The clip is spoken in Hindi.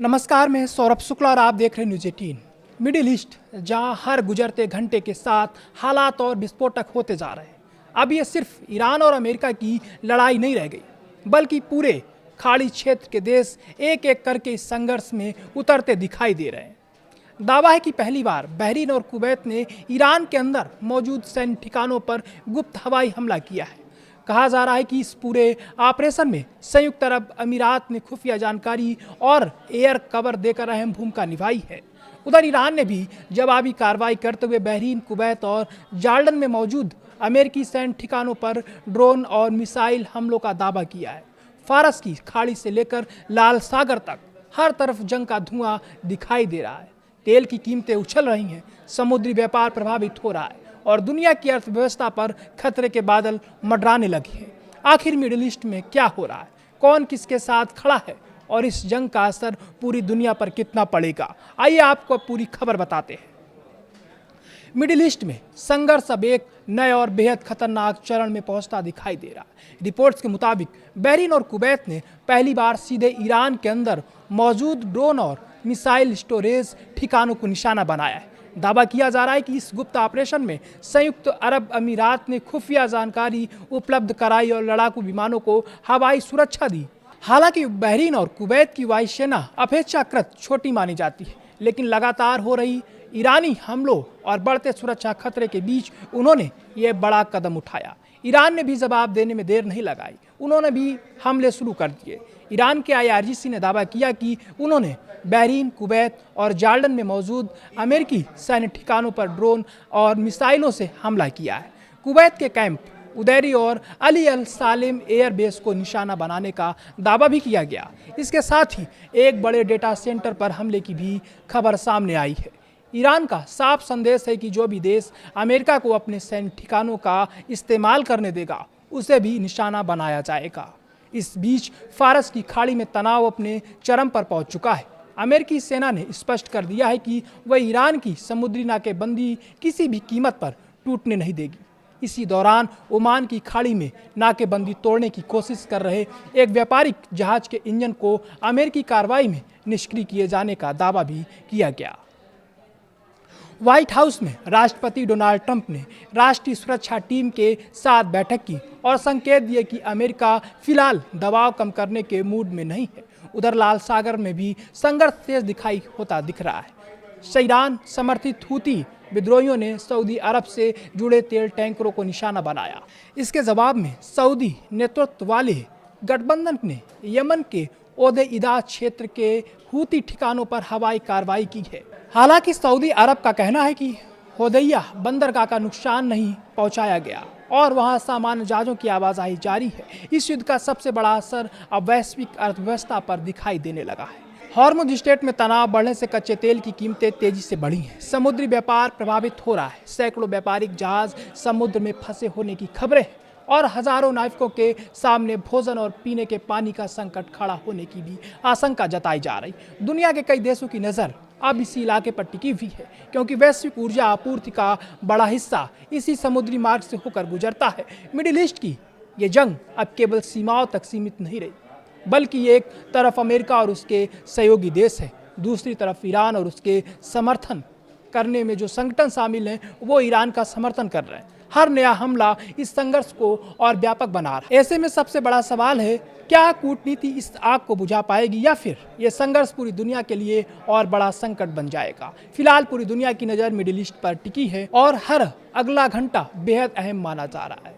नमस्कार, मैं सौरभ शुक्ला और आप देख रहे हैं न्यूज़ 18। मिडिल ईस्ट, जहां हर गुजरते घंटे के साथ हालात और विस्फोटक होते जा रहे हैं। अब ये सिर्फ ईरान और अमेरिका की लड़ाई नहीं रह गई, बल्कि पूरे खाड़ी क्षेत्र के देश एक एक करके इस संघर्ष में उतरते दिखाई दे रहे हैं। दावा है कि पहली बार बहरीन और कुवैत ने ईरान के अंदर मौजूद सैन्य ठिकानों पर गुप्त हवाई हमला किया है। कहा जा रहा है कि इस पूरे ऑपरेशन में संयुक्त अरब अमीरात ने खुफिया जानकारी और एयर कवर देकर अहम भूमिका निभाई है। उधर ईरान ने भी जवाबी कार्रवाई करते हुए बहरीन, कुवैत और जॉर्डन में मौजूद अमेरिकी सैन्य ठिकानों पर ड्रोन और मिसाइल हमलों का दावा किया है। फारस की खाड़ी से लेकर लाल सागर तक हर तरफ जंग का धुआं दिखाई दे रहा है। तेल की कीमतें उछल रही हैं, समुद्री व्यापार प्रभावित हो रहा है और दुनिया की अर्थव्यवस्था पर खतरे के बादल मंडराने लगे हैं। आखिर मिडिल ईस्ट में क्या हो रहा है, कौन किसके साथ खड़ा है और इस जंग का असर पूरी दुनिया पर कितना पड़ेगा, आइए आपको पूरी खबर बताते हैं। मिडिल ईस्ट में संघर्ष अब एक नए और बेहद खतरनाक चरण में पहुंचता दिखाई दे रहा है। रिपोर्ट्स के मुताबिक बहरीन और कुवैत ने पहली बार सीधे ईरान के अंदर मौजूद ड्रोन और मिसाइल स्टोरेज ठिकानों को निशाना बनाया है। दावा किया जा रहा है कि इस गुप्त ऑपरेशन में संयुक्त अरब अमीरात ने खुफिया जानकारी उपलब्ध कराई और लड़ाकू विमानों को हवाई सुरक्षा दी। हालांकि बहरीन और कुवैत की वायुसेना अपेक्षाकृत छोटी मानी जाती है, लेकिन लगातार हो रही ईरानी हमलों और बढ़ते सुरक्षा खतरे के बीच उन्होंने ये बड़ा कदम उठाया। ईरान ने भी जवाब देने में देर नहीं लगाई, उन्होंने भी हमले शुरू कर दिए। ईरान के IRGC ने दावा किया कि उन्होंने बहरीन, कुवैत और जॉर्डन में मौजूद अमेरिकी सैन्य ठिकानों पर ड्रोन और मिसाइलों से हमला किया है। कुवैत के कैंप उदैरी और अली अल सालेम एयरबेस को निशाना बनाने का दावा भी किया गया। इसके साथ ही एक बड़े डेटा सेंटर पर हमले की भी खबर सामने आई है। ईरान का साफ संदेश है कि जो भी देश अमेरिका को अपने सैन्य ठिकानों का इस्तेमाल करने देगा, उसे भी निशाना बनाया जाएगा। इस बीच फारस की खाड़ी में तनाव अपने चरम पर पहुंच चुका है। अमेरिकी सेना ने स्पष्ट कर दिया है कि वह ईरान की समुद्री नाकेबंदी किसी भी कीमत पर टूटने नहीं देगी। इसी दौरान ओमान की खाड़ी में नाकेबंदी तोड़ने की कोशिश कर रहे एक व्यापारिक जहाज के इंजन को अमेरिकी कार्रवाई में निष्क्रिय किए जाने का दावा भी किया गया। व्हाइट हाउस में राष्ट्रपति डोनाल्ड ट्रंप ने राष्ट्रीय सुरक्षा टीम के साथ बैठक की और संकेत दिए कि अमेरिका फिलहाल दबाव कम करने के मूड में नहीं है। उधर लाल सागर में भी संघर्ष तेज दिख रहा है। ईरान समर्थित हूती विद्रोहियों ने सऊदी अरब से जुड़े तेल टैंकरों को निशाना बनाया। इसके जवाब में सऊदी नेतृत्व वाले गठबंधन ने यमन के ओदेइदा क्षेत्र के हूती ठिकानों पर हवाई कार्रवाई की है। हालांकि सऊदी अरब का कहना है कि होदैया बंदरगाह का नुकसान नहीं पहुंचाया गया और वहां सामान्य जहाजों की आवाजाही जारी है। इस युद्ध का सबसे बड़ा असर अब वैश्विक अर्थव्यवस्था पर दिखाई देने लगा है। हॉर्मुज स्ट्रेट में तनाव बढ़ने से कच्चे तेल की कीमतें तेजी से बढ़ी हैं। समुद्री व्यापार प्रभावित हो रहा है। सैकड़ों व्यापारिक जहाज समुद्र में फंसे होने की खबरें हैं और हजारों नाविकों के सामने भोजन और पीने के पानी का संकट खड़ा होने की भी आशंका जताई जा रही। दुनिया के कई देशों की नज़र अब इसी इलाके पर टिकी हुई है, क्योंकि वैश्विक ऊर्जा आपूर्ति का बड़ा हिस्सा इसी समुद्री मार्ग से होकर गुजरता है। मिडिल ईस्ट की ये जंग अब केवल सीमाओं तक सीमित नहीं रही, बल्कि एक तरफ अमेरिका और उसके सहयोगी देश है, दूसरी तरफ ईरान और उसके समर्थन करने में जो संगठन शामिल हैं वो ईरान का समर्थन कर रहे हैं। हर नया हमला इस संघर्ष को और व्यापक बना रहा है। ऐसे में सबसे बड़ा सवाल है, क्या कूटनीति इस आग को बुझा पाएगी या फिर यह संघर्ष पूरी दुनिया के लिए और बड़ा संकट बन जाएगा। फिलहाल पूरी दुनिया की नज़र मिडिल ईस्ट पर टिकी है और हर अगला घंटा बेहद अहम माना जा रहा है।